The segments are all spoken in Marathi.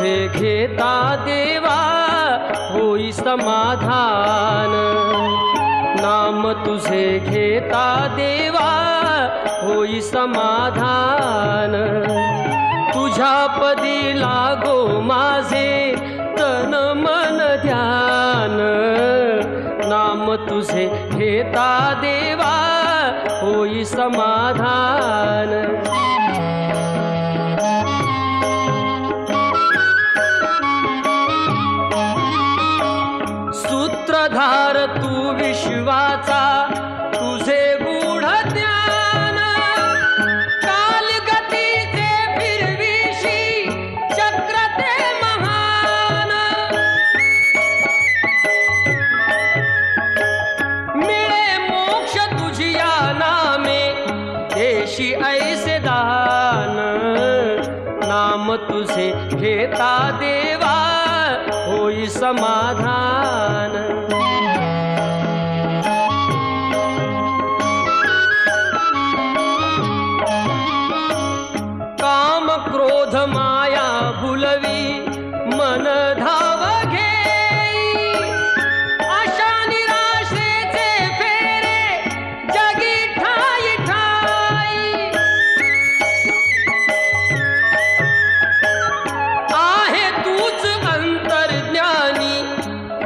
तुझे घेता देवा होई समाधान, नाम तुझे घेता देवा होई समाधान। तुझ्या पदी लागो माझे तन मन ध्यान, नाम तुझे घेता देवा होई समाधान। सूत्रधार तू विश्वाचा तुझे गूढ ज्ञान, कालगतीचे फिरविशी चक्र ते महान। मिळे मोक्ष तुझिया नामे देशी ऐसे दान, नाम तुझे घेता देवा होई समाधान। काम क्रोध माया भुलवी मन धाव घेई, आशा निराशेचे फेरे जगी ठाई ठाई। आहे तूच अंतर्ज्ञानी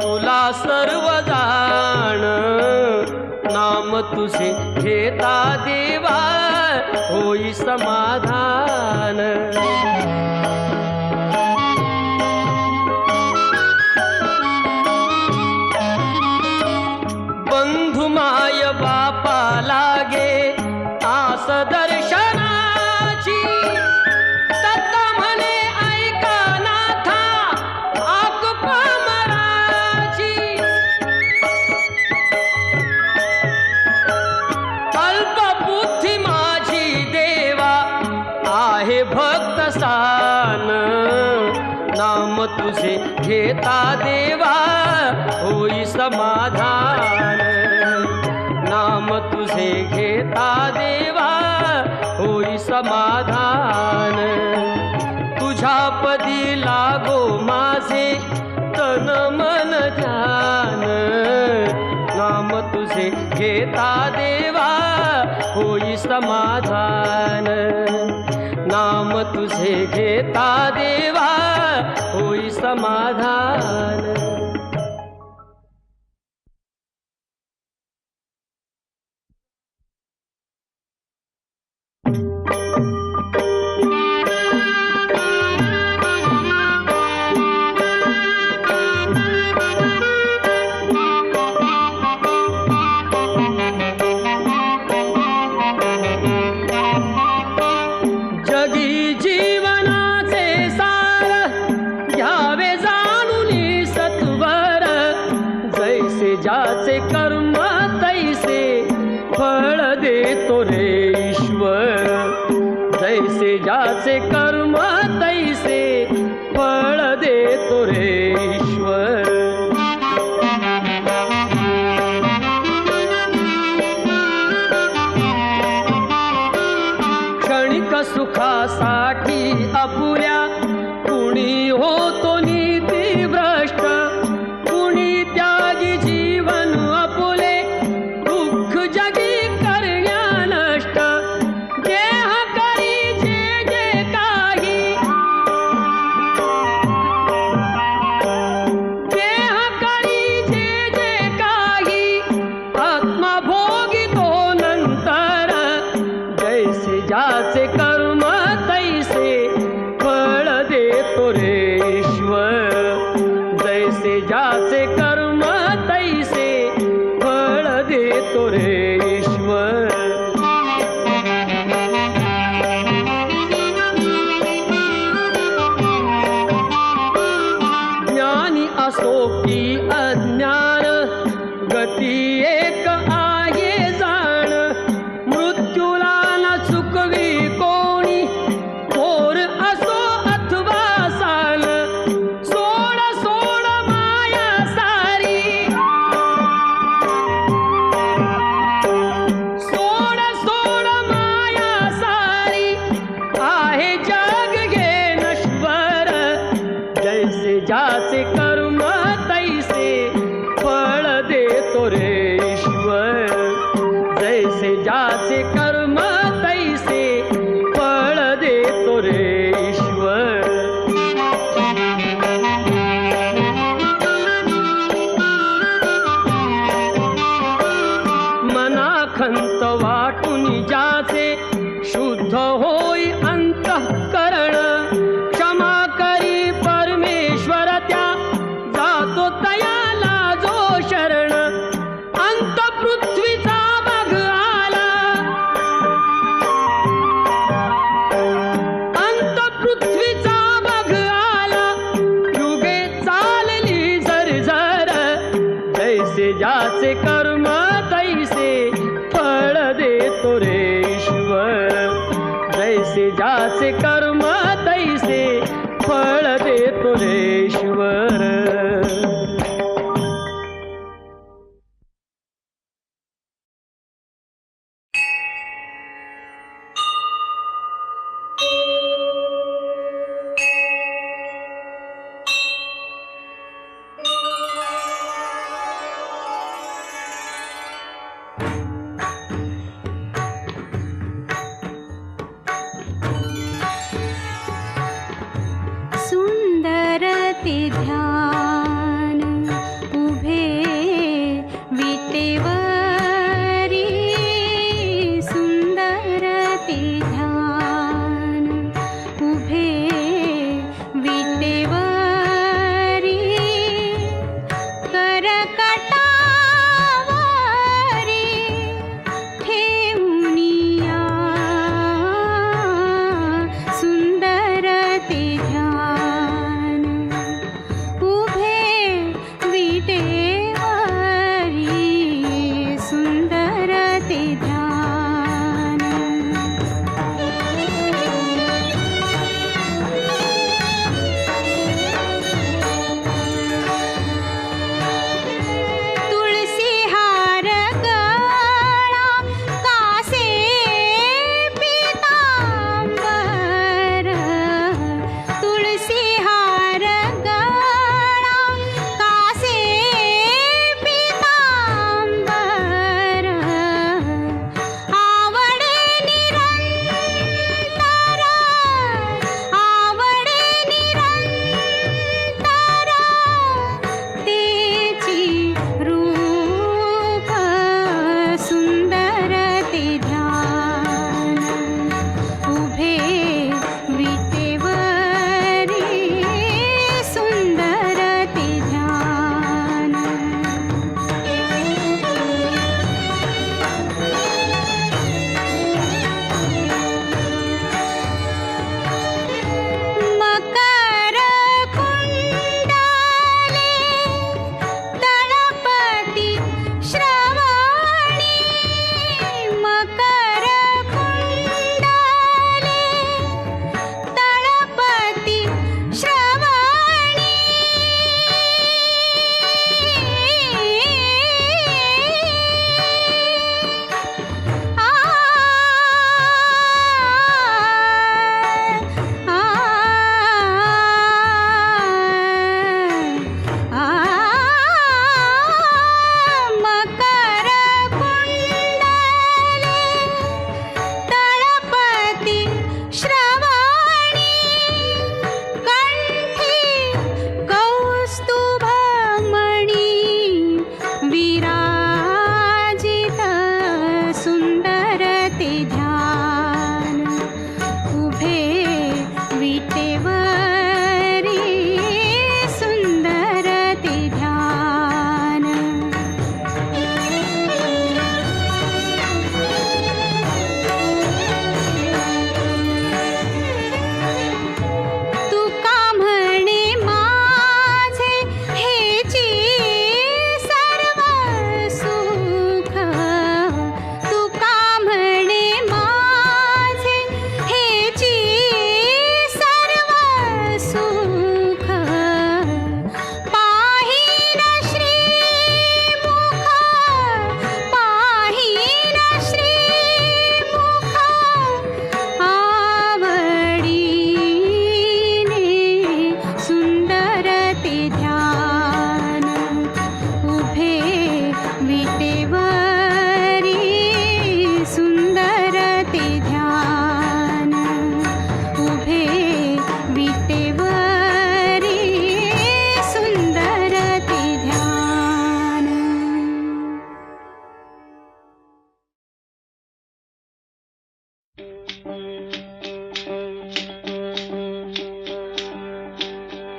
तुला सर्व जाण, नाम तुझे घेता देवा होई समाधान। बंधु माय बापा लागे आस दर्शनाची, दत्त म्हणे ऐका नाथा आक पामराची। अल्पबुद्धी माझी देवा आहे भक्त सान, नाम तुझे घेता देवा होई समाधान। नाम तुझे घेता देवा होई समाधान। तुझ्या पदी लागो माझे तन मन ध्यान, नाम तुझे घेता देवा होई समाधान। नाम तुझे घेता देवा होई समाधान। जगी जीवनाचे सार घ्यावे जाणून सत्वर, जैसे ज्याचे कर्म तैसे फळ देतो रे ईश्वर। जैसे ज्याचे कर्म तैसे फळ देतो रे ईश्वर। क्षणिक सुखासाठी अपुऱ्या कुणी होतो नीती भ्रष्ट, कुणी त्यागी जीवन अपुले दुःख जगी करण्या नष्ट। देह करी जे जे काही, देह करी जे जे काही, आत्मा भोगी तो नंतर। जैसे ज्याचे कर्म तैसे फळ देतो रे ईश्वर। जैसे ज्याचे कर्म तैसे फळ देतो रे ईश्वर। ज्ञानी असो की अज्ञान गती एक आहे जाण, मृत्यूला न चुकवी को शुद्ध होई अंतःकरण. क्षमा करी परमेश्वर त्या जातो तयाला जो शरण. अंत पृथ्वीचा बघ आला, अंत पृथ्वीचा बघ आला. युगे चालली झरझर, जैसे ज्याचे कर्म तैसे फळ देतो रे ईश्वर. जैसे ज्याचे कर्म तैसे फळ देतो रे ईश्वर. सुंदर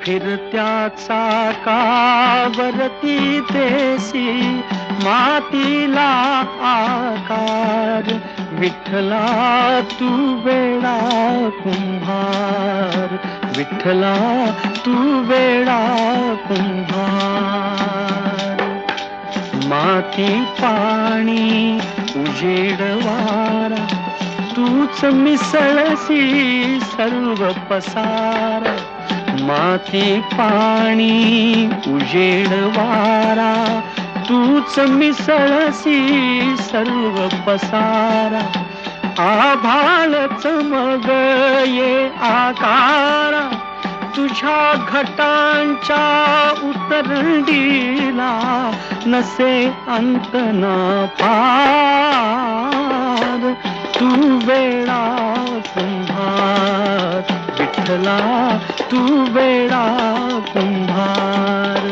फिरत्या चाकावरती देसी मातीला आकार. विठ्ठला तू वेडा कुंभार, विठ्ठला तू वेडा कुंभार. माती पाणी उजेड वारा तूच मिसळसी सर्व पसारा. माती पाणी उजेड वारा तूच मिसळसी सर्व पसारा. आभाळच मग ये आकारा तुझ्या घटांच्या उतरंडीला नसे अंत ना पार. तू वेडा कुंभार, विठ्ठला तू वेडा कुंभार.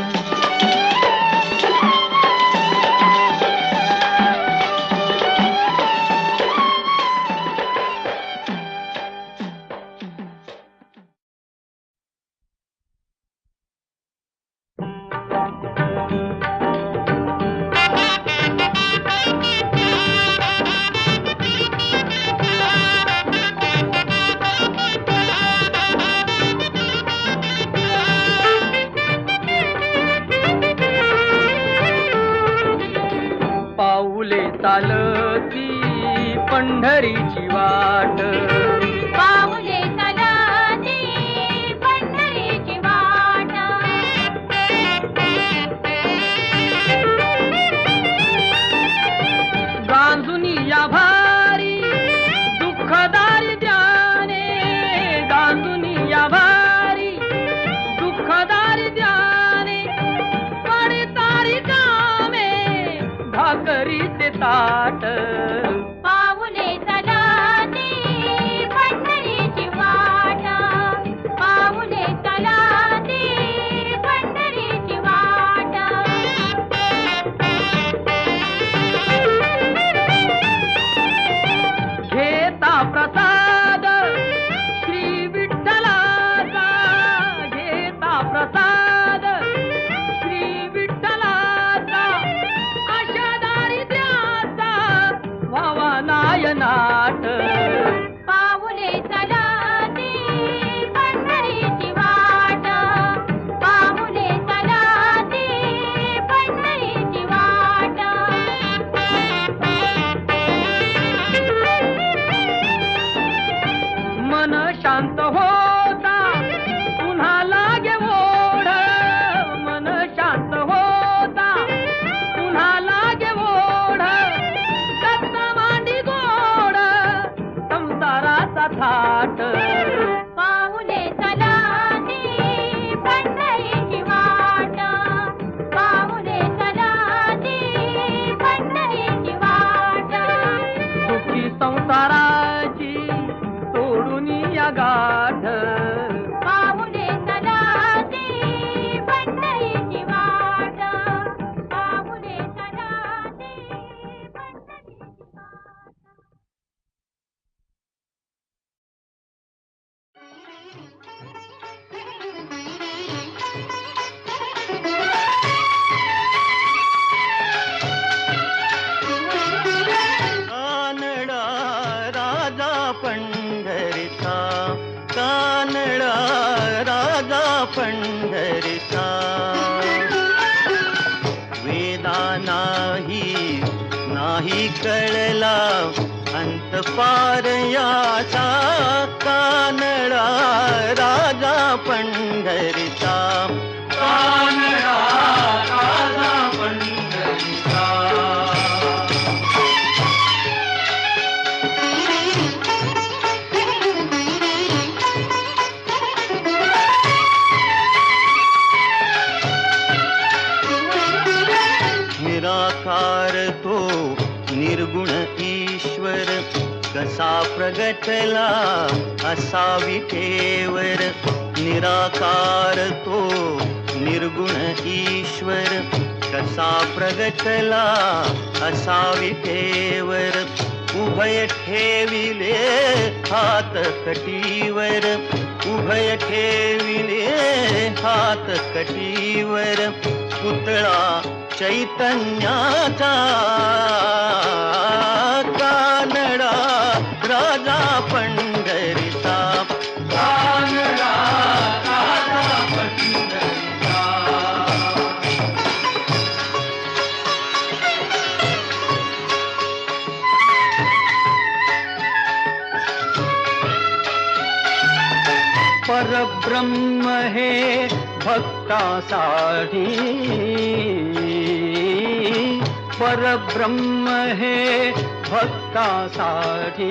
चालती पंढरीची वाट, पाऊले चालती पंढरीची वाट. गांजुनी या भारी दुःखदारी द्याने, गांजुनी या भारी दुःखदारी द्याने. पडतारी कामे भाकरीचे ताट, पाऊले चालती पंढरीची वाट, पाऊले चालती पंढरीची वाट. घेता प्रसाद श्री विठ्ठलाचा, घेता प्रसाद श्री विठ्ठलाचा. अशा दारिद्र्याचा व्हावा नायनाट, पाऊले चालती पंढरीची वाट, पाऊले चालती पंढरीची वाट. मन शांत होता पुन्हा लागे ओढ, मन शांत होता पुन्हा लागे ओढ. दत्त मांडी गोड संसाराचा थाट, पाऊले चालती पंढरीची वाट, पाऊले चालती पंढरीची वाट. दुःखी संसाराची सोडून या गाठ, पाऊले चालती पंढरीची वाट, पाऊले चालती पंढरीची वाट. कानडा राजा पंढरीचा, कानडा राजा पंढरीचा. वेदा नाही कळला अंत पार याचा. कानडा राजा पंढरीचा, कानडा राजा पंढरीचा. निराकार तो निर्गुण ईश्वर कसा प्रगटला असा विठेवर. निराकार तो निर्गुण ईश्वर कसा प्रगटला असा विठेवर. उभय ठेविले हात कटीवर उभय ठेविले हात कटीवर पुतळा चैतन्याचा कानडा राजा पंढरीचा कानडा राजा पंढरीचा परब्रह्म हे भक्तासाठी परब्रह्म हे भक्तासाठी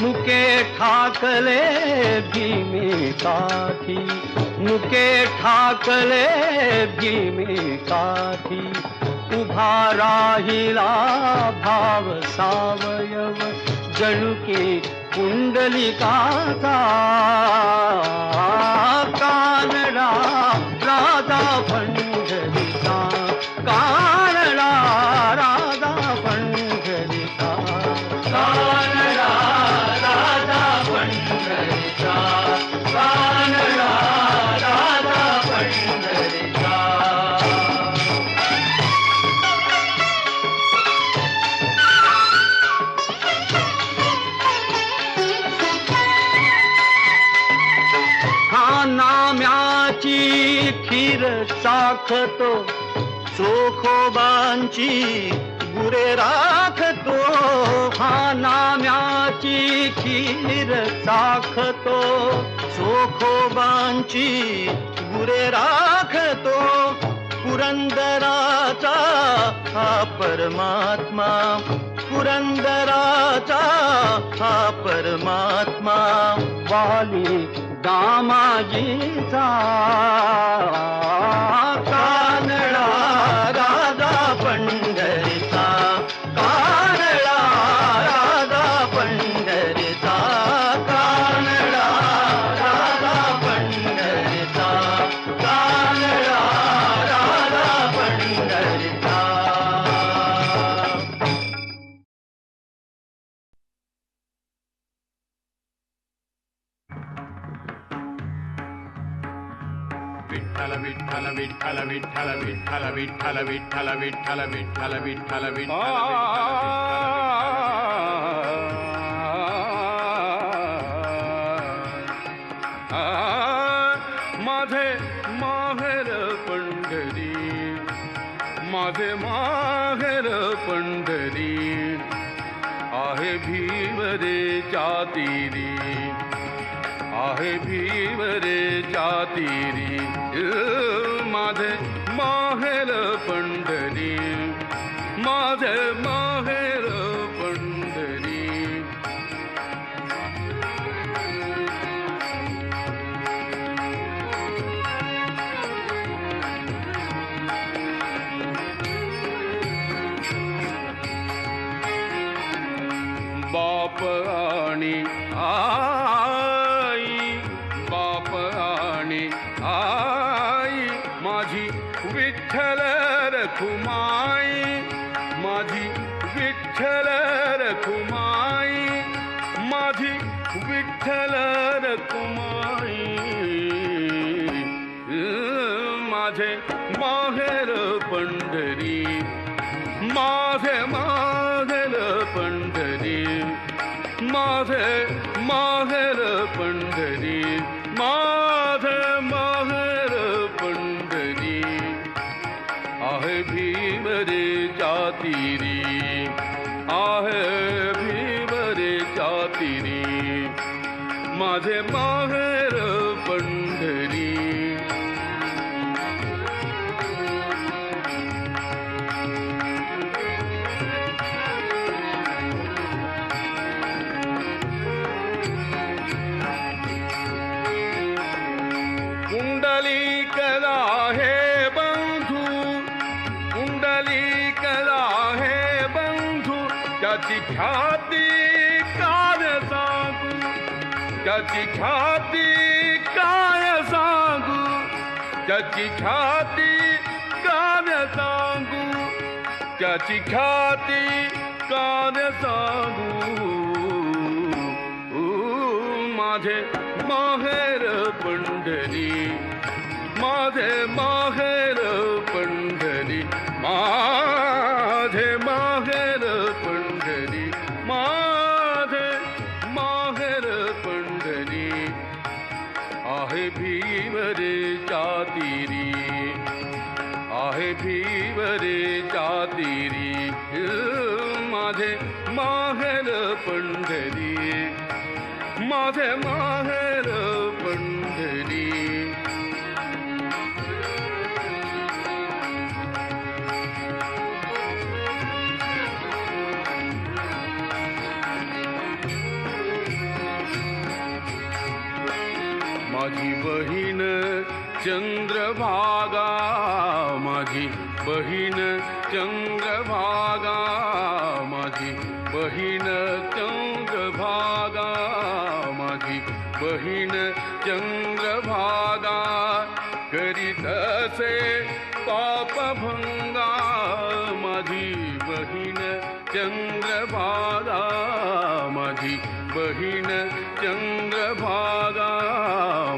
मुके ठाकले भीमेकाठी मुके ठाकले भीमेकाठी उभा राहिला भाव सावयव जणुके कुंडलिकाचा कानडा राजा पंढरीचा कानडा राजा पंढरीचा कानडा राजा पंढरीचा कानडा राजा पंढरीचा नाम्याची खीर चाखतो चोखोबांची गुरे राखतो हा नाम्याची खीर चाखतो चोखोबांची गुरे राखतो पुरंदराचा हा परमात्मा पुरंदराचा हा परमात्मा वाली दामाजीचा कानडा राजा पंढरीचा कानडा राजा पंढरीचा कानडा राजा पंढरीचा कानडा राजा पंढरीचा विठ्ठल विठ्ठल विठ्ठल विठ्ठल विठ्ठल विठ्ठल विठ्ठल विठ्ठल विठ्ठल विठ्ठल माझे माहेर पंढरी माझे माहेर पंढरी आहे भीमरे जातीरी आहे भीमरे जातीरी माझे माहेर पंढरी माझे माहेर पंढरी बाप आणि आई बाप आणि आई माझी विठ्ठल रखुमाई माझी विठ्ठल रखुमाई माझी विठ्ठल रखुमाई माझे माहेर पंढरी माझे माहेर पंढरी माझे माहेर पंढरी माझे माहेर पंढरी आहे भीमरे जातीरी आहे भीमरे जातीरी माझे माहेर पंढरी कुंडलिकला हे बंधू कुंडलिकला हे बंधू त्याची ख्याती काय सांगू त्याची ख्याती काय सांगू त्याची ख्याती काय सांगू त्याची ख्याती काय सांगू माझे माहेर पंढरी, माझे माहेर पंढरी, माझे माहेर पंढरी, माझे माहेर पंढरी. आहे भीवरेच्या तीरी, आहे भीवरेच्या तीरी, माझे माहेर पंढरी, माझे माहेर पंढरी. माझी बहीण चंद्रभागा, माझी बहीण चंद्रभागा, माझी बहीण चंद्रभागा, माझी बहीण चंद्रभागा. करीत असे पापभंगा, माझी बहीण चंद्रभागा, माझी बहीण चंद्रभागा,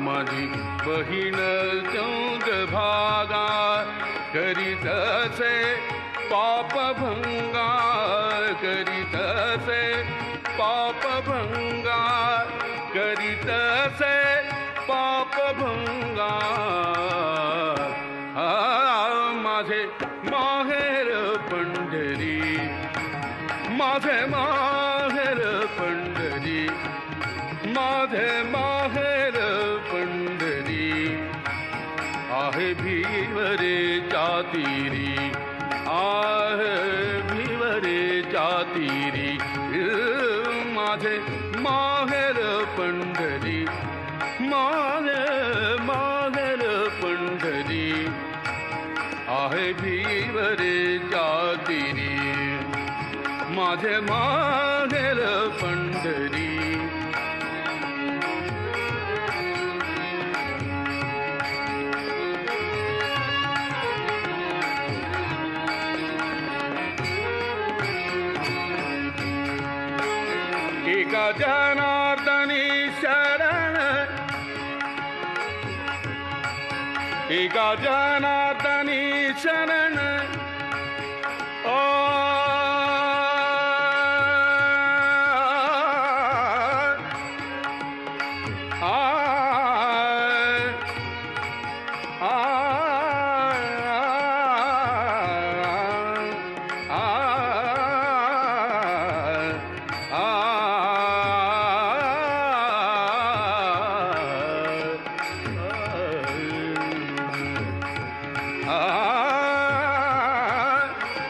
माझी बहीण चंद्रभागा. करीत असे पापभंगा, करीत असे पापभंगा, करीत असे पापभंगा. माझे माहेर पंढरी, माझे माहेर पंढरी, माझे माहेर पंढरी. आहे भीवरेच्या तीरी, आहे भीवरेच्या तीरी, माझे माहेर पंढरी, माझे माहेर पंढरी. आहे भीवरेच्या तीरी, माझे माहेर पंढरी. एका जनार्दनी शरण, एका जनार्दनी शरण. ओ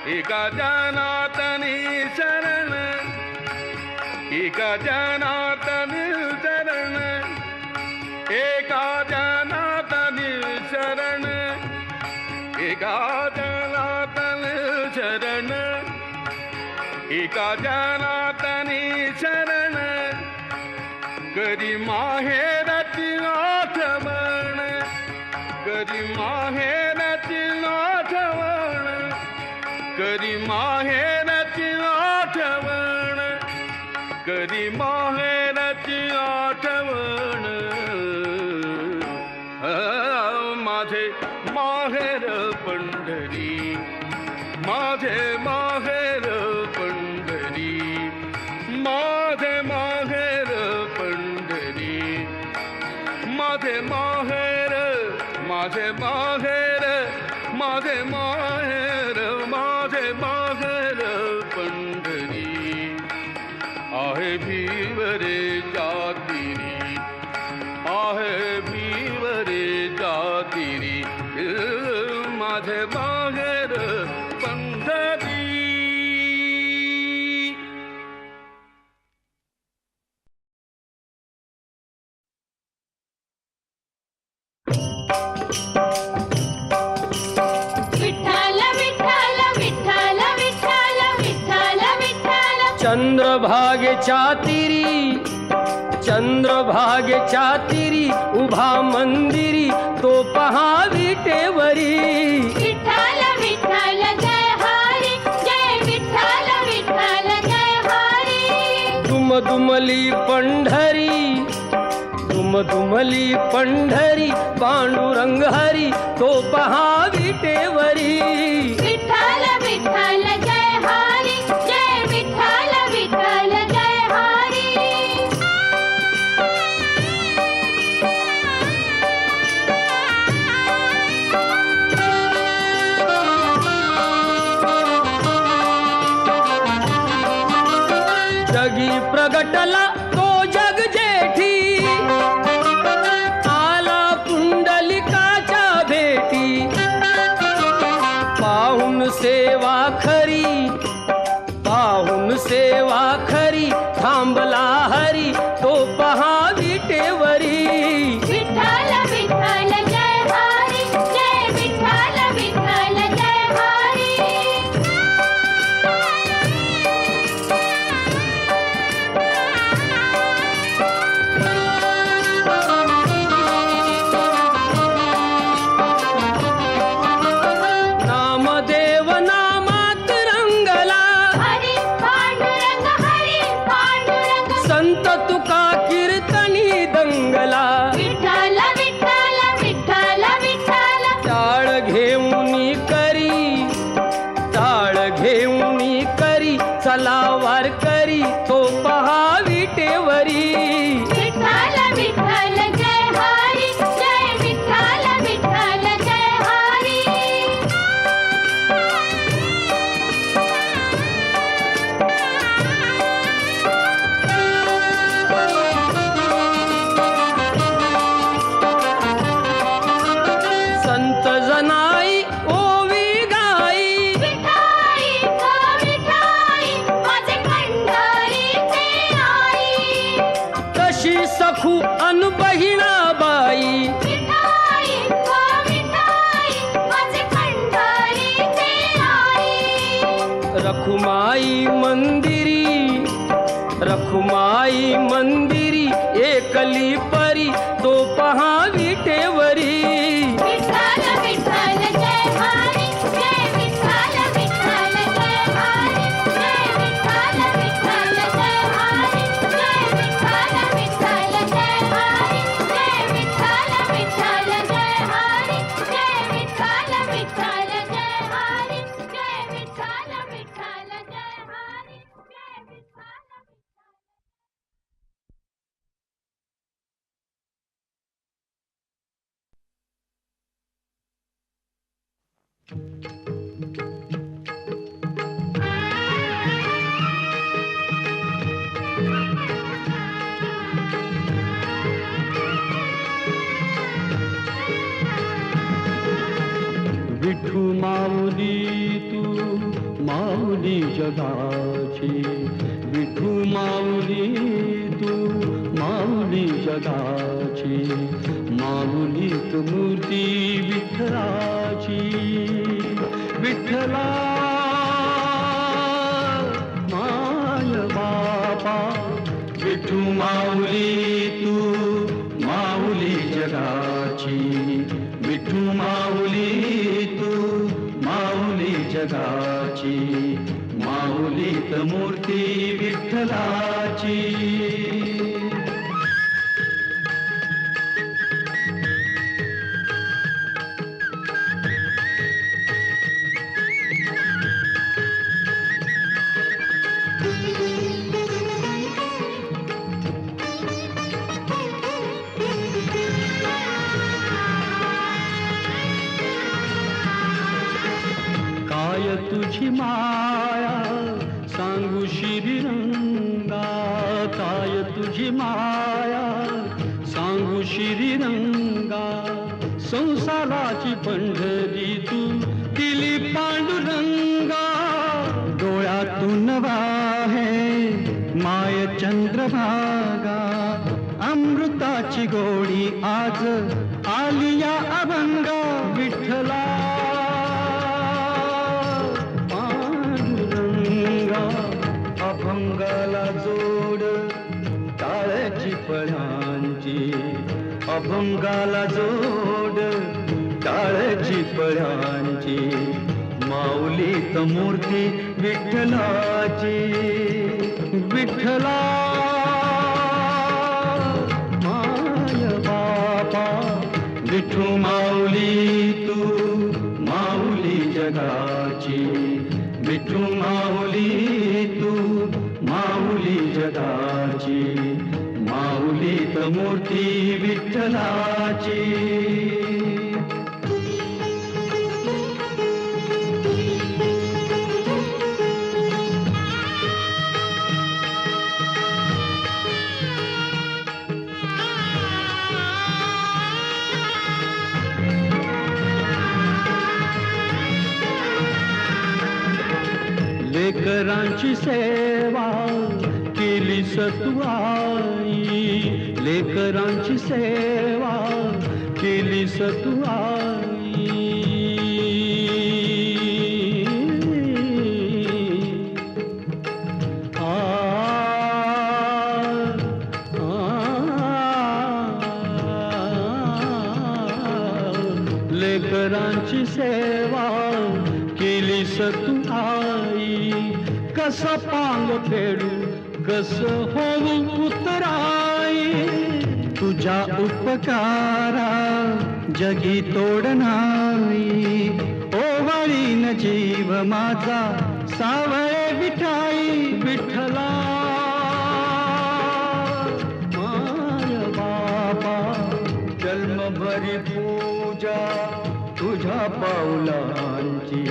एका जनार्दनी शरण, एका जनार्दनी शरण, एका जनार्दनी शरण, एका जनार्दनी शरण, एका जनार्दनी शरण. करी माहेरची आठवण, करी माहेरची आठवण, करी माहेरची आठवण, करी माहेरची आठवण. माझे माहेर पंढरी, माझे माहेर पंढरी, माझे माहेर पंढरी, माझे माहेर, माझे माहेर, माझे माहेर, माझे माहेर पंढरी. आहे भीवरेच्या तीरी, आहे भीवरेच्या तीरी, माझे माहेर पंढरी. चंद्रभागेच्या तीरी, चंद्रभागेच्या तीरी उभा मंदिरी तो पहा विटेवरी. विठ्ठल विठ्ठल जय हरी, जय विठ्ठल विठ्ठल जय हरी. दुमदुमली पंढरी, दुमदुमली पंढरी पांडुरंग हरी तो पहा विटेवरी विठ्ठल विठ्ठल जय हरी जय विठ्ठल विठ्ठल जय हरी जगी प्रगटला तो जग जेठी आला पुंडलिकाच्या भेटी पाहून सेवा खरी थांबला हरी तो पहा विटेवरी विठ्ठल विठ्ठल जय हरी जय विठ्ठल विठ्ठल जय हरी नामदेव नामात रंगला हरी पांडुरंग संत तुका कीर्तनी दंगला विठ्ठल विठ्ठल विठ्ठल विठ्ठल टाळ घेऊनी करी चला वार करी तो पहा विटेवरी विठ्ठल विठ्ठल जय हरी जय विठ्ठल विठ्ठल जय हरी संत जनाई ओवी गाई विठाई ग विठाई माझे पंढरीचे आई तशी सखू अन बहिणाबाई विठाई ग विठाई माझे पंढरीचे आई रखुमाई मंदिरी एकली परी तो पहा विटेवरी विठ्ठल विठ्ठल जय हरी जय विठ्ठल विठ्ठल जय हरी जय विठ्ठल विठ्ठल जय हरी जय विठ्ठल विठ्ठल जय हरी जय विठ्ठल विठ्ठल जय हरी जय विठ्ठल विठ्ठल जय हरी जय विठ्ठल विठ्ठल जय हरी जय विठ्ठल विठू माऊली तू माऊली जगाची विठू माऊली तू माऊली जगाची माऊलीत मूर्ती विठ्ठलाची विठ्ठला माय बापा विठू माऊली तू माऊली जगाची विठू माऊली तू माऊली जगाची माऊलीत मूर्ती विठ्ठलाची काय तुझी माया सांगू श्रीरंगा काय तुझी माया सांगू श्रीरंगा संसाराची पंढरी तू दिली पांडुरंगा डोळ्यातून वाहे माय चंद्रभागा अमृताची गोडी आज आली या अभंगा विठ्ठला पांडुरंगा अभंगाला जोड टाळ्याची पळ्यांची अभंगाला जोड टाळ्याची पळ्यांची माऊलीत मूर्ती विठ्ठलाची विठ्ठला माय विठू माऊली तू माऊली जगाची, विठू माऊली तू माऊली जगाची, माऊली त मूर्ती विठ्ठलाची. लेकरांची सेवा केली तू आई, लेकरांची सेवा केली तू आई. लेकरांची सेवा केली तू आई. कस पांग फेडू कस होऊ उतराई, तुझ्या उपकारा जगी तोड नाही. ओवाळीन जीव माझा सावळे विठाई, विठ्ठला माय बाबा. जन्मभरी पूजा तुझ्या पाऊलांची,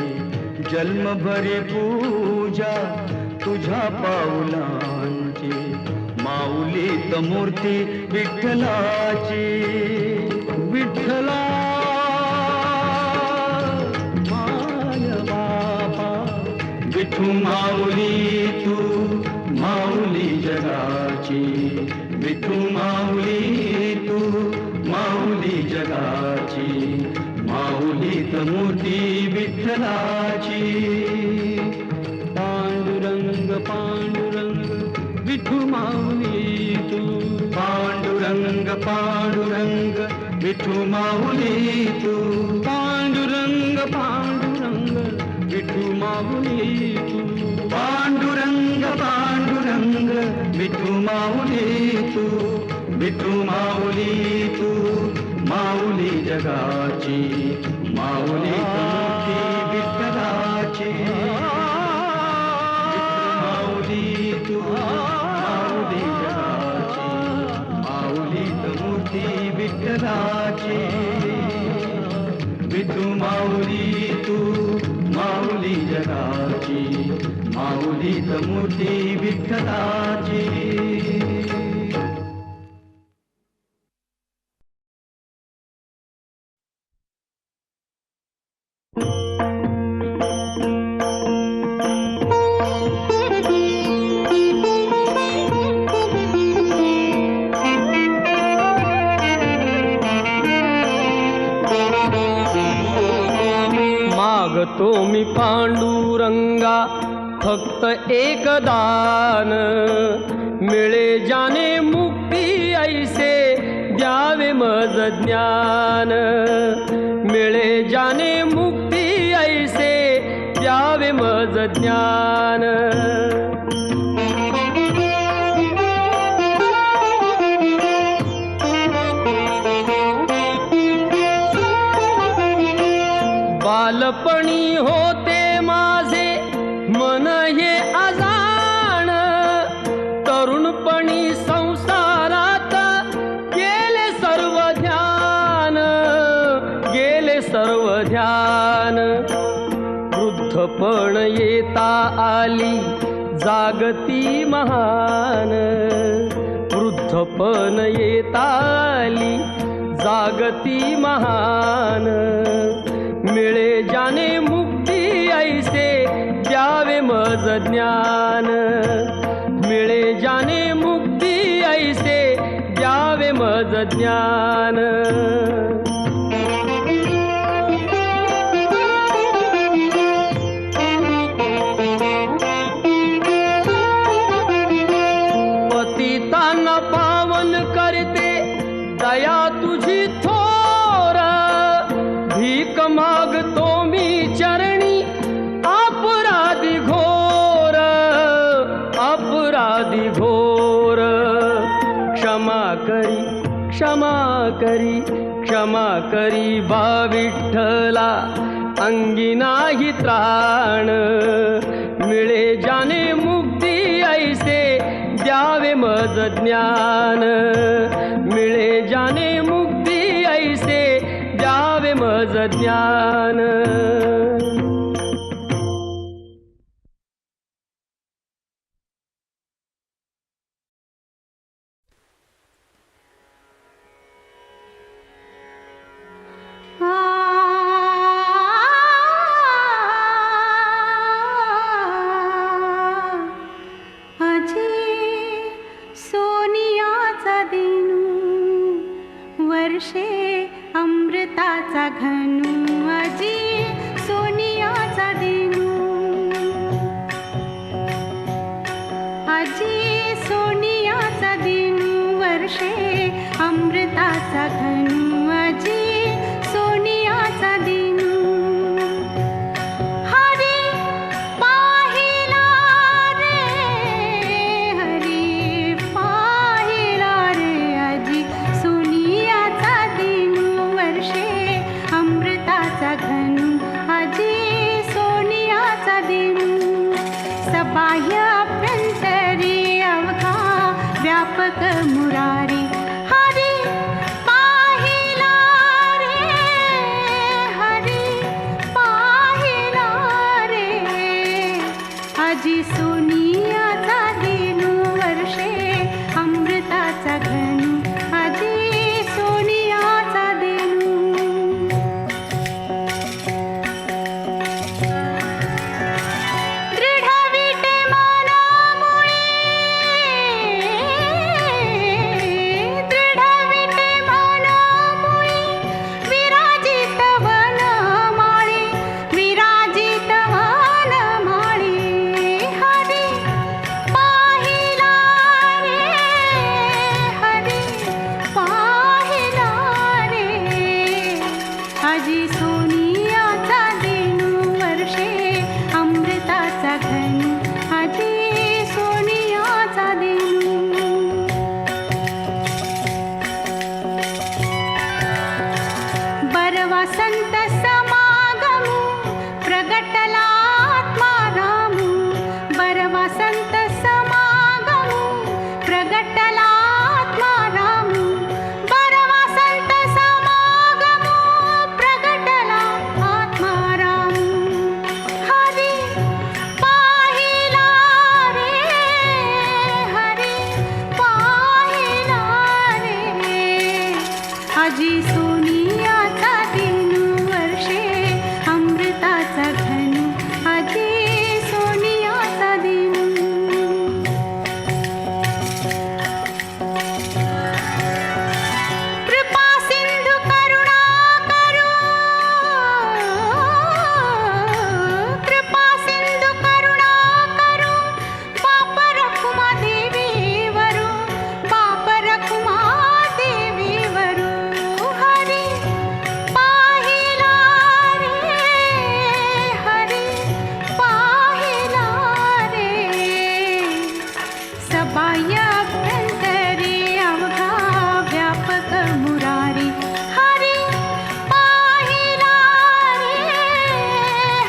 जन्मभरी पूजा तुझ्या पाऊलांची, माऊली त मूर्ती विठ्ठलाची. विठ्ठला माय बाबा. विठू माऊली तू माऊली जगाची, विठू माऊली तू माऊली जगाची, माऊली त मूर्ती विठ्ठलाची. पांडुरंग पांडुरंग विठू माऊली तू, पांडुरंग पांडुरंग विठू माऊली तू, पांडुरंग पांडुरंग विठू माऊली तू, पांडुरंग पांडुरंग विठू माऊली तू, विठू माऊली तू माऊली जगाची, माऊली मूर्ती विठ्ठलाची. माऊली तू माऊली जगाची, माऊली मूर्ती विठ्ठलाची. विठू माऊली तू माऊली जगाची, माऊली मूर्ती विठ्ठलाची. मागतो मी पांडुरंगा फक्त एक दान, मिळे जाने मुक्ती ऐसे द्यावे मज ज्ञान, मिळे जाने मुक्ती ऐसे द्यावे मज ज्ञान. बालपणी होते माझे मन हे अजाण, तरुणपणी संसारात गेले सर्व ध्यान, गेले सर्व ध्यान. वृद्धपण येता आली जागती महान, वृद्धपण येता आली जागती महान. मिळे जाने मुक्ती ऐसे द्यावे मज ज्ञान, मिळे जाने मुक्ती ऐसे द्यावे मज ज्ञान. पतितांना पावन करते दया तुझी थोर, भीक मागतो मी चरणी अपराधी घोर, अपराधी घोर. क्षमा करी क्षमा करी बा विठ्ठला अंगी नाही त्राण मिळे जाने मुक्ती ऐसे द्यावे मज ज्ञान मिळे जाने मुक्ती ऐसे द्यावे मज ज्ञान वर्षे अमृताचा घनू अजी सोनियाचा दिनू अजी सोनियाचा दिनू वर्षे अमृताचा घनू अजी सोनियाचा दिनू हरी पाहिला रे हरी पाहिला रे अजी सोनियाचा दिनू वर्षे अमृताचा घनू अजी सोनियाचा दिनू सबाह्य अभ्यंतरी अवघा व्यापक मुरारी हरी पाहिला रे हरी पाहिला रे अजी सोनियाचा दिनू वर्षे अमृताचा घनू अजी सोनियाचा दिनू दृढ विटे मनामुळे दृढ विटे मनामुळे विराजित वनमाळी विराजित वनमाळी हरी पाहिला रे हरी पाहिला रे अजी सोनियाचा दिनू वर्षे अमृताचा घनू अजी सोनियाचा दिनू बरवा संत समागमू प्रगटला आत्मारामू बरवा संत समागमू प्रगटला आत्मारामू बरवा संत समागमू प्रगटला आत्मारामू हरी पाहिला रे हरी पाहिला रे अजी सोनियाचा दिनू वर्षे अमृताचा घनू अजी सोनियाचा दिनू कृपा सिंधू करुणा करू कृपा सिंधू करुणा करू बाप रखुमा देवीवरू बाप रखुमा देवीवरू हरी पाहिला रे हरी पाहिला रे सबाह्य अभ्यंतरी अवघा व्यापक मुरारी हरी पाहिला रे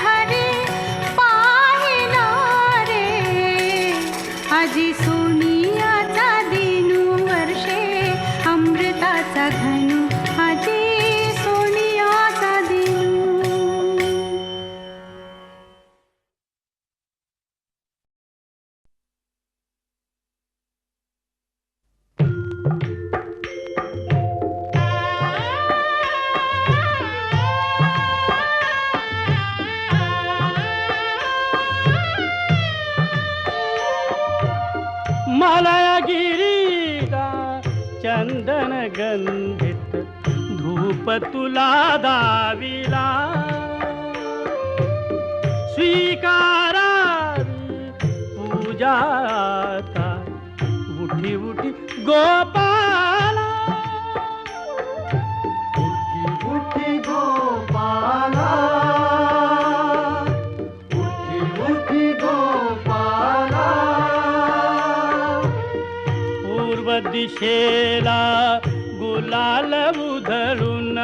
हरी पाहिला रे अजी सोनियाचा दिनू वर्षे अमृताचा घनू अजी सोनियाचा दिनू मलयगिरीचा चंदन गंधित धूप तुला दाविला स्वीकारावी पूजा आता उठी उठी गोपाला उठी गोपाला उठी गोपाला पूर्व दिशेला गुलाल उधळून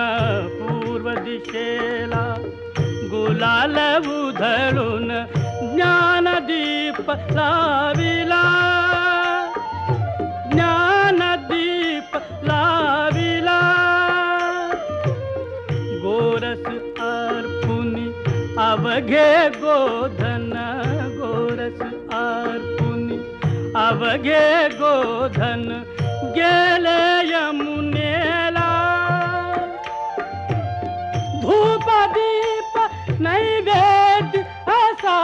पूर्व दिशेला, गुलाल उधळून ज्ञानदीप लाविला, ज्ञानदीप लाविला. गोरस अर्पुनी अवघे गोधन, गोरस अर्पुनी अवघे गोधन गेले यमुनेला. धूप दीप नैवेद्य असा,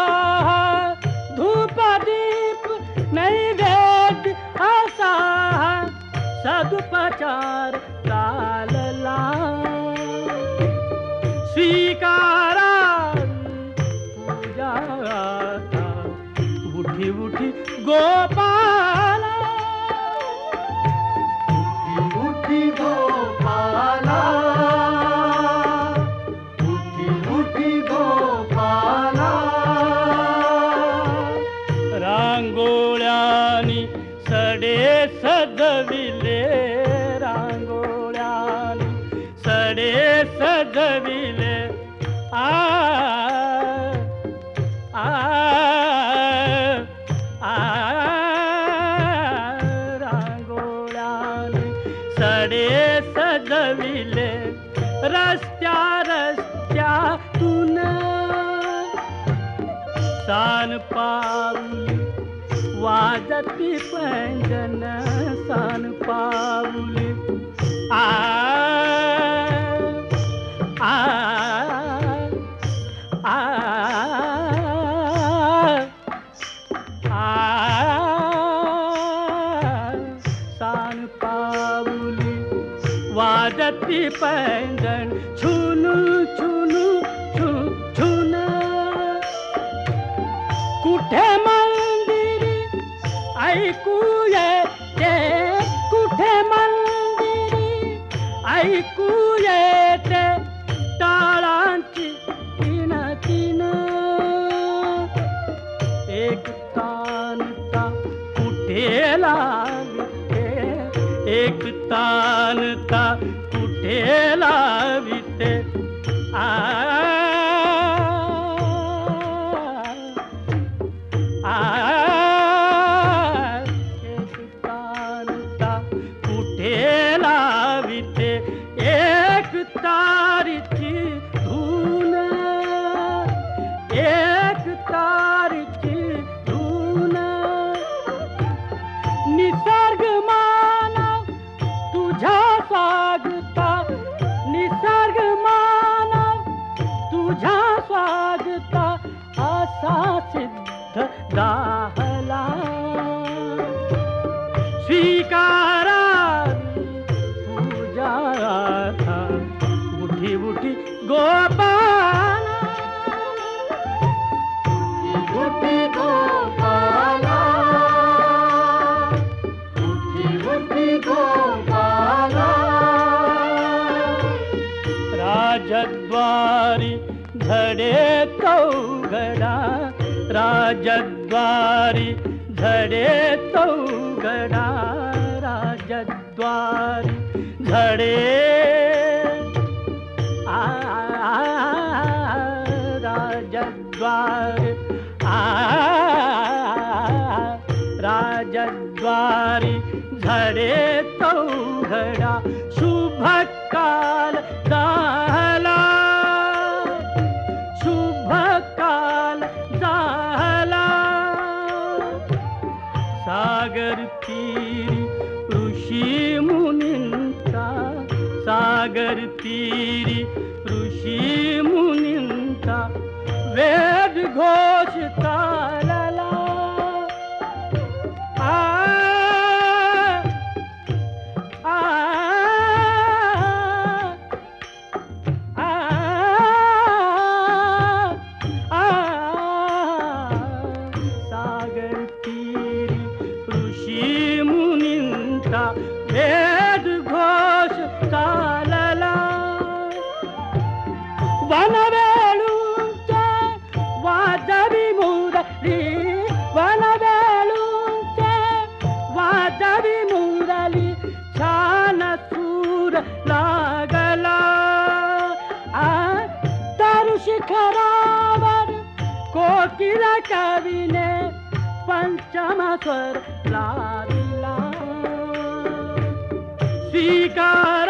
धूप दीप नैवेद्य असा सदुपचार चालला. स्वीकारा पूजा आता उठी उठी गोपाला, उठी गोपाला, उठी गोपाला. रांगोळ्यानी सडे सजविले, रांगोळ्यानी सडे सजविले. आ आ आ रांगोळ्यानी सडे सजविले. रस्त्या रस्त्यातून सान पाऊली वाजती पैंजन, सान पाऊली. आ आ आ आ सान पाऊली वाजती पैंजण छुनू छुनू छू छुन. कुठे मंदिरी ऐकू येते, कुठे मंदिरी ऐकू येते टाळांची तीन तीन. एक तानता कुठे लाविते, एक तानता कुठे लाविते. आ एक तानता कुठे लाविते. एक तारीची धून, एक तारीची धून. निसर्ग मानव तुझ्या स्वागता, निसर्ग मानव तुझ्या स्वागता असा सिद्ध दाहला. स्वीकारा पूजा आता उठी उठी गोपाला, उठी गोपाला, उठी गोपाला. राजद्वारी झडे चौघडा, राजद्वारी झडे चौघडा, राजद्वारी झडे. आ राजद्वारी आ राजद्वारी झडे चौघडा. शुभ काल झाला, शुभ काल झाला. सागर तीरी ऋषी मुनींचा, सागर तीरी ऋषी मुनींचा वेद घोष चालला. आ आ आ आ सागर तीरी ऋषी मुनींचा वेद घोष चालला. वनवेळूंचे वाजवी मुरली, वनवेळूंचे वाजवी मुरली. छान सूर कोकिल कवीने पंचम स्वर लाविला स्वीकार